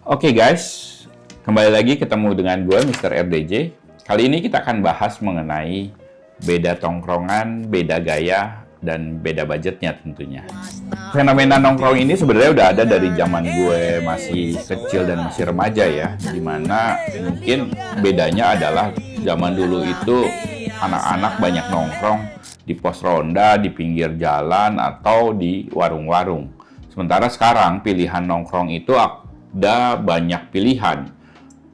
Oke guys, kembali lagi ketemu dengan gue Mr. RDJ. Kali ini kita akan bahas mengenai beda tongkrongan, beda gaya, dan beda budgetnya tentunya. Fenomena nongkrong ini sebenarnya udah ada dari zaman gue masih kecil dan masih remaja ya. Dimana mungkin bedanya adalah zaman dulu itu anak-anak banyak nongkrong di pos ronda, di pinggir jalan, atau di warung-warung. Sementara sekarang pilihan nongkrong itu ada banyak pilihan,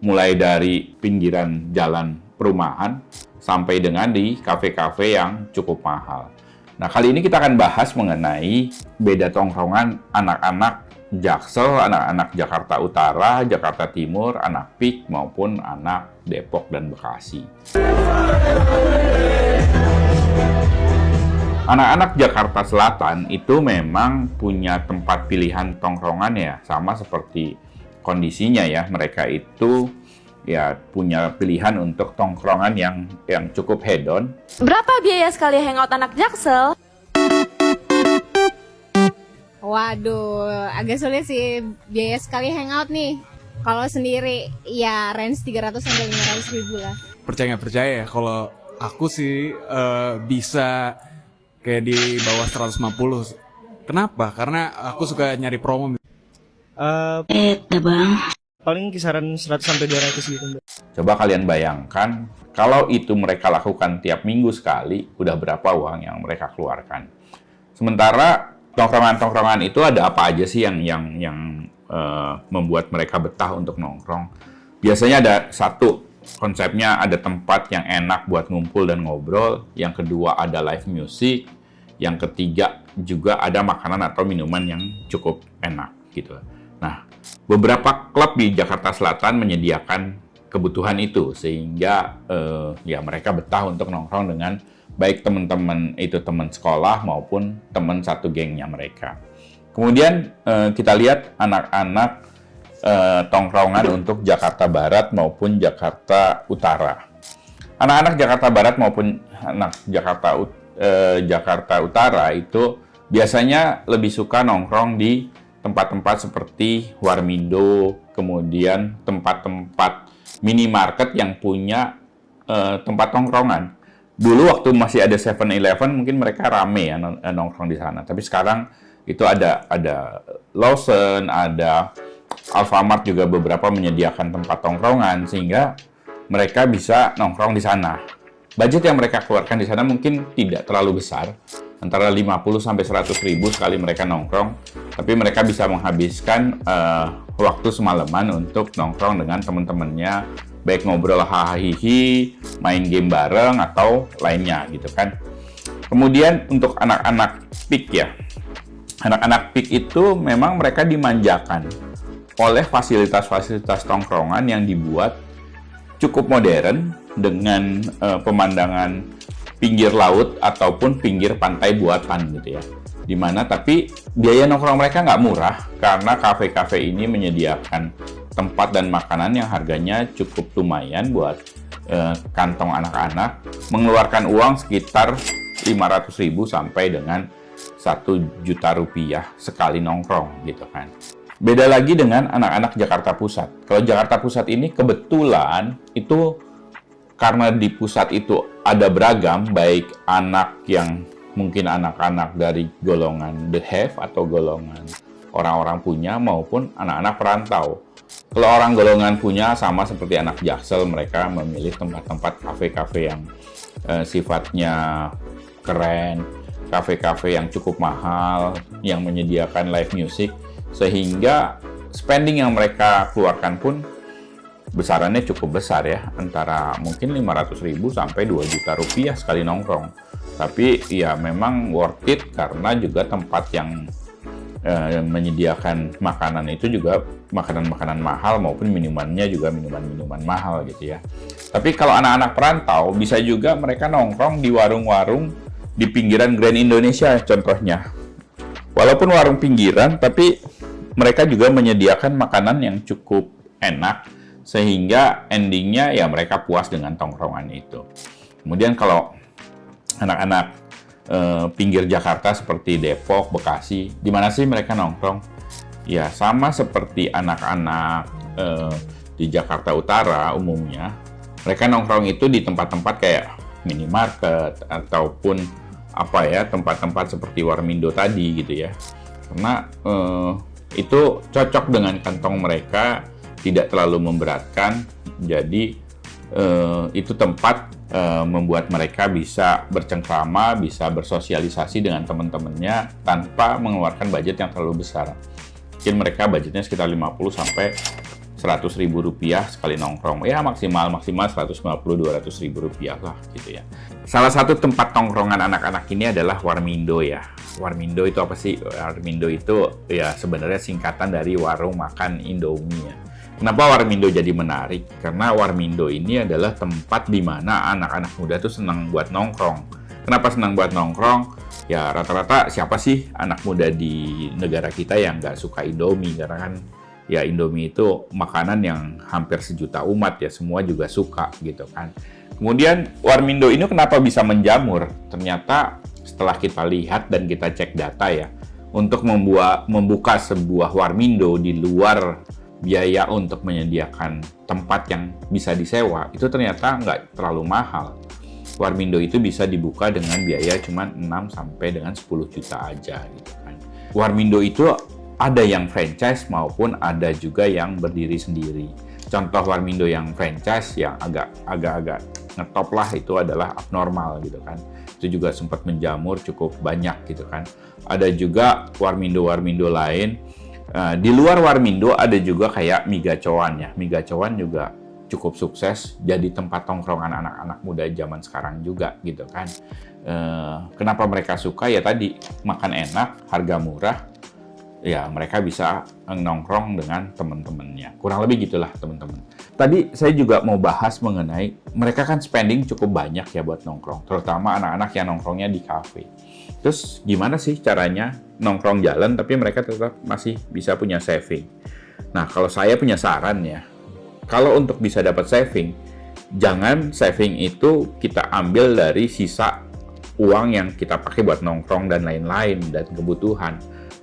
mulai dari pinggiran jalan perumahan sampai dengan di kafe-kafe yang cukup mahal. Nah, kali ini kita akan bahas mengenai beda tongkrongan anak-anak Jaksel, anak-anak Jakarta Utara, Jakarta Timur, anak PIK maupun anak Depok dan Bekasi. Anak-anak Jakarta Selatan itu memang punya tempat pilihan tongkrongan ya, sama seperti kondisinya ya. Mereka itu ya punya pilihan untuk tongkrongan yang cukup hedon. Berapa biaya sekali hangout anak Jaksel? Waduh, agak sulit sih biaya sekali hangout nih. Kalau sendiri ya range 300 sampai 500 ribu lah. Percaya nggak percaya ya, kalau aku sih bisa kayak di bawah 150. Kenapa? Karena aku suka nyari promo. Paling kisaran 100 sampai 200 gitu, Mbak. Coba kalian bayangkan, kalau itu mereka lakukan tiap minggu sekali, udah berapa uang yang mereka keluarkan. Sementara tongkrongan-tongkrongan itu ada apa aja sih yang membuat mereka betah untuk nongkrong? Biasanya ada satu, konsepnya ada tempat yang enak buat ngumpul dan ngobrol. Yang kedua ada live music. Yang ketiga juga ada makanan atau minuman yang cukup enak gitu. Nah, beberapa klub di Jakarta Selatan menyediakan kebutuhan itu sehingga ya mereka betah untuk nongkrong dengan baik teman-teman itu teman sekolah maupun teman satu gengnya mereka. Kemudian kita lihat anak-anak tongkrongan untuk Jakarta Barat maupun Jakarta Utara. Anak-anak Jakarta Barat maupun anak Jakarta Utara itu biasanya lebih suka nongkrong di tempat-tempat seperti Warmindo, kemudian tempat-tempat minimarket yang punya tempat nongkrongan. Dulu waktu masih ada 7-Eleven mungkin mereka rame ya nongkrong di sana. Tapi sekarang itu ada Lawson, ada Alfamart juga beberapa menyediakan tempat tongkrongan sehingga mereka bisa nongkrong di sana. Budget yang mereka keluarkan di sana mungkin tidak terlalu besar, antara 50 sampai 100 ribu sekali mereka nongkrong, tapi mereka bisa menghabiskan waktu semalaman untuk nongkrong dengan teman-temannya, baik ngobrol hahihi, main game bareng atau lainnya gitu kan. Kemudian untuk anak-anak PIK ya, anak-anak PIK itu memang mereka dimanjakan oleh fasilitas-fasilitas tongkrongan yang dibuat cukup modern dengan pemandangan pinggir laut ataupun pinggir pantai buatan gitu ya. Dimana tapi biaya nongkrong mereka nggak murah karena kafe-kafe ini menyediakan tempat dan makanan yang harganya cukup lumayan buat kantong anak-anak, mengeluarkan uang sekitar 500 ribu sampai dengan 1 juta rupiah sekali nongkrong gitu kan. Beda lagi dengan anak-anak Jakarta Pusat. Kalau Jakarta Pusat ini kebetulan itu karena di pusat itu ada beragam, baik anak yang mungkin anak-anak dari golongan the have atau golongan orang-orang punya maupun anak-anak perantau. Kalau orang golongan punya sama seperti anak Jaksel, mereka memilih tempat-tempat kafe-kafe yang sifatnya keren, kafe-kafe yang cukup mahal, yang menyediakan live music, sehingga spending yang mereka keluarkan pun besarannya cukup besar ya, antara mungkin 500 ribu sampai 2 juta rupiah sekali nongkrong. Tapi ya memang worth it karena juga tempat yang menyediakan makanan itu juga makanan-makanan mahal maupun minumannya juga minuman-minuman mahal gitu ya. Tapi kalau anak-anak perantau bisa juga mereka nongkrong di warung-warung di pinggiran Grand Indonesia contohnya. Walaupun warung pinggiran tapi mereka juga menyediakan makanan yang cukup enak sehingga endingnya ya mereka puas dengan tongkrongan itu. Kemudian kalau anak-anak pinggir Jakarta seperti Depok, Bekasi, di mana sih mereka nongkrong? Ya sama seperti anak-anak di Jakarta Utara umumnya, mereka nongkrong itu di tempat-tempat kayak minimarket ataupun tempat-tempat seperti Warmindo tadi gitu ya. Karena itu cocok dengan kantong mereka, tidak terlalu memberatkan. Jadi itu tempat membuat mereka bisa bercengkrama, bisa bersosialisasi dengan teman-temannya tanpa mengeluarkan budget yang terlalu besar. Mungkin mereka budgetnya sekitar 50 sampai 100 ribu rupiah sekali nongkrong. Ya maksimal 150-200 ribu rupiah lah gitu ya. Salah satu tempat tongkrongan anak-anak ini adalah Warmindo ya. Warmindo itu apa sih? Warmindo itu ya sebenarnya singkatan dari warung makan Indomie ya. Kenapa Warmindo jadi menarik? Karena Warmindo ini adalah tempat di mana anak-anak muda tuh senang buat nongkrong. Kenapa senang buat nongkrong? Ya rata-rata siapa sih anak muda di negara kita yang nggak suka Indomie? Karena kan ya Indomie itu makanan yang hampir sejuta umat ya, semua juga suka gitu kan. Kemudian Warmindo ini kenapa bisa menjamur? Ternyata setelah kita lihat dan kita cek data ya, untuk membuka sebuah Warmindo di luar biaya untuk menyediakan tempat yang bisa disewa, itu ternyata nggak terlalu mahal. Warmindo itu bisa dibuka dengan biaya cuma 6 sampai dengan 10 juta aja gitu kan. Warmindo itu ada yang franchise maupun ada juga yang berdiri sendiri. Contoh Warmindo yang franchise yang agak-agak ngetop lah itu adalah Abnormal gitu kan. Itu juga sempat menjamur cukup banyak gitu kan. Ada juga Warmindo-Warmindo lain. Di luar Warmindo ada juga kayak Migacoan ya. Migacoan juga cukup sukses jadi tempat tongkrongan anak-anak muda zaman sekarang juga gitu kan. Kenapa mereka suka? Ya tadi makan enak, harga murah. Ya mereka bisa nongkrong dengan teman-temannya. Kurang lebih gitulah teman-teman. Tadi saya juga mau bahas mengenai mereka kan spending cukup banyak ya buat nongkrong. Terutama anak-anak yang nongkrongnya di kafe. Terus gimana sih caranya nongkrong jalan tapi mereka tetap masih bisa punya saving? Nah kalau saya punya saran ya. Kalau untuk bisa dapat saving, jangan saving itu kita ambil dari sisa uang yang kita pakai buat nongkrong dan lain-lain dan kebutuhan.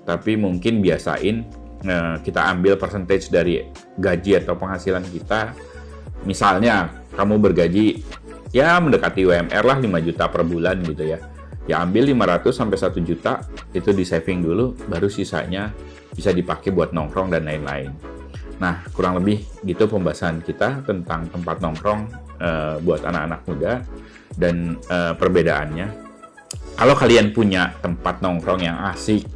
Tapi mungkin biasain kita ambil percentage dari gaji atau penghasilan kita. Misalnya kamu bergaji ya mendekati UMR lah 5 juta per bulan gitu ya. Ya ambil 500 sampai 1 juta itu di saving dulu, baru sisanya bisa dipakai buat nongkrong dan lain-lain. Nah kurang lebih gitu pembahasan kita tentang tempat nongkrong buat anak-anak muda dan perbedaannya. Kalau kalian punya tempat nongkrong yang asik,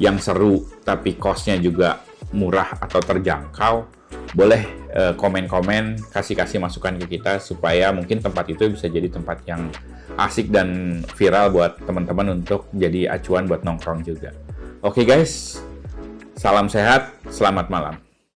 yang seru, tapi cost-nya juga murah atau terjangkau, boleh komen-komen, kasih masukan ke kita, supaya mungkin tempat itu bisa jadi tempat yang asik dan viral buat teman-teman untuk jadi acuan buat nongkrong juga. Oke guys, salam sehat, selamat malam.